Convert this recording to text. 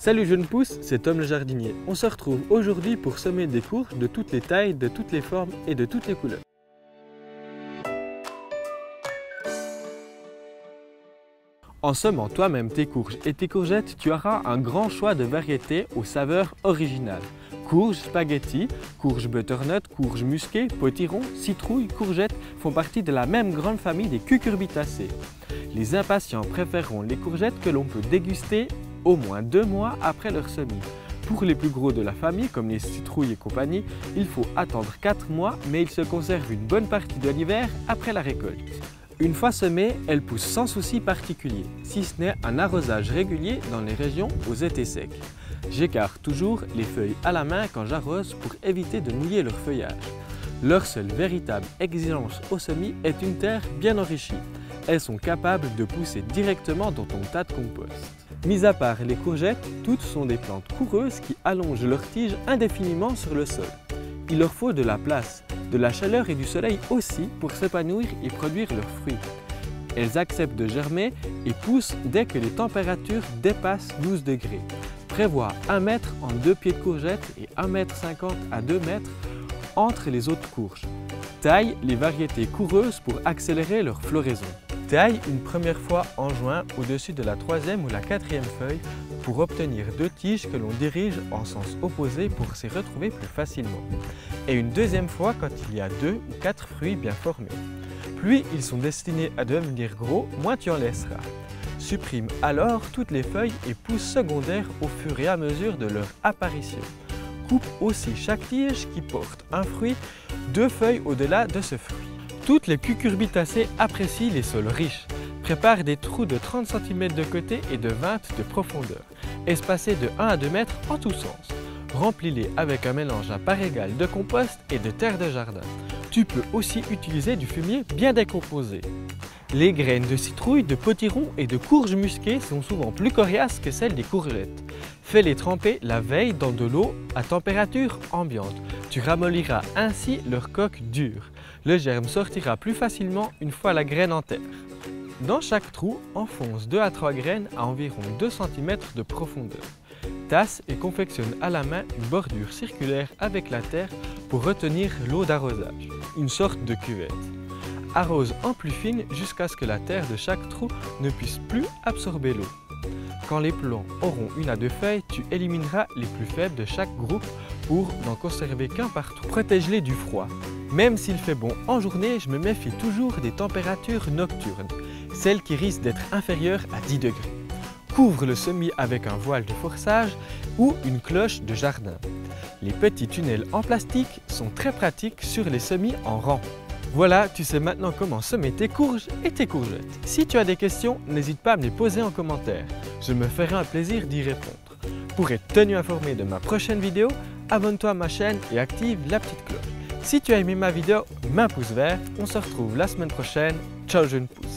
Salut jeunes pousses, c'est Tom le jardinier. On se retrouve aujourd'hui pour semer des courges de toutes les tailles, de toutes les formes et de toutes les couleurs. En semant toi-même tes courges et tes courgettes, tu auras un grand choix de variétés aux saveurs originales. Courges, spaghetti, courges butternut, courges musquées, potiron, citrouilles, courgettes font partie de la même grande famille des cucurbitacées. Les impatients préféreront les courgettes que l'on peut déguster au moins 2 mois après leur semis. Pour les plus gros de la famille, comme les citrouilles et compagnie, il faut attendre 4 mois, mais ils se conservent une bonne partie de l'hiver après la récolte. Une fois semées, elles poussent sans souci particulier, si ce n'est un arrosage régulier dans les régions aux étés secs. J'écarte toujours les feuilles à la main quand j'arrose pour éviter de mouiller leur feuillage. Leur seule véritable exigence au semis est une terre bien enrichie. Elles sont capables de pousser directement dans ton tas de compost. Mis à part les courgettes, toutes sont des plantes coureuses qui allongent leurs tiges indéfiniment sur le sol. Il leur faut de la place, de la chaleur et du soleil aussi pour s'épanouir et produire leurs fruits. Elles acceptent de germer et poussent dès que les températures dépassent 12 degrés. Prévois 1 mètre en 2 pieds de courgettes et 1,50 m à 2 mètres entre les autres courges. Taille les variétés coureuses pour accélérer leur floraison. Taille une première fois en juin au-dessus de la 3e ou la 4e feuille pour obtenir 2 tiges que l'on dirige en sens opposé pour s'y retrouver plus facilement. Et une deuxième fois quand il y a 2 ou 4 fruits bien formés. Plus ils sont destinés à devenir gros, moins tu en laisseras. Supprime alors toutes les feuilles et pousses secondaires au fur et à mesure de leur apparition. Coupe aussi chaque tige qui porte un fruit, 2 feuilles au-delà de ce fruit. Toutes les cucurbitacées apprécient les sols riches. Prépare des trous de 30 cm de côté et de 20 de profondeur, espacés de 1 à 2 mètres en tous sens. Remplis-les avec un mélange à part égale de compost et de terre de jardin. Tu peux aussi utiliser du fumier bien décomposé. Les graines de citrouille, de potiron et de courges musquées sont souvent plus coriaces que celles des courgettes. Fais-les tremper la veille dans de l'eau à température ambiante. Tu ramolliras ainsi leur coque dure. Le germe sortira plus facilement une fois la graine en terre. Dans chaque trou, enfonce 2 à 3 graines à environ 2 cm de profondeur. Tasse et confectionne à la main une bordure circulaire avec la terre pour retenir l'eau d'arrosage, une sorte de cuvette. Arrose en plus fine jusqu'à ce que la terre de chaque trou ne puisse plus absorber l'eau. Quand les plants auront 1 à 2 feuilles, tu élimineras les plus faibles de chaque groupe pour n'en conserver qu'un par trou. Protège-les du froid. Même s'il fait bon en journée, je me méfie toujours des températures nocturnes, celles qui risquent d'être inférieures à 10 degrés. Couvre le semis avec un voile de forçage ou une cloche de jardin. Les petits tunnels en plastique sont très pratiques sur les semis en rang. Voilà, tu sais maintenant comment semer tes courges et tes courgettes. Si tu as des questions, n'hésite pas à me les poser en commentaire. Je me ferai un plaisir d'y répondre. Pour être tenu informé de ma prochaine vidéo, abonne-toi à ma chaîne et active la petite cloche. Si tu as aimé ma vidéo, mets un pouce vert. On se retrouve la semaine prochaine. Ciao jeunes pousses.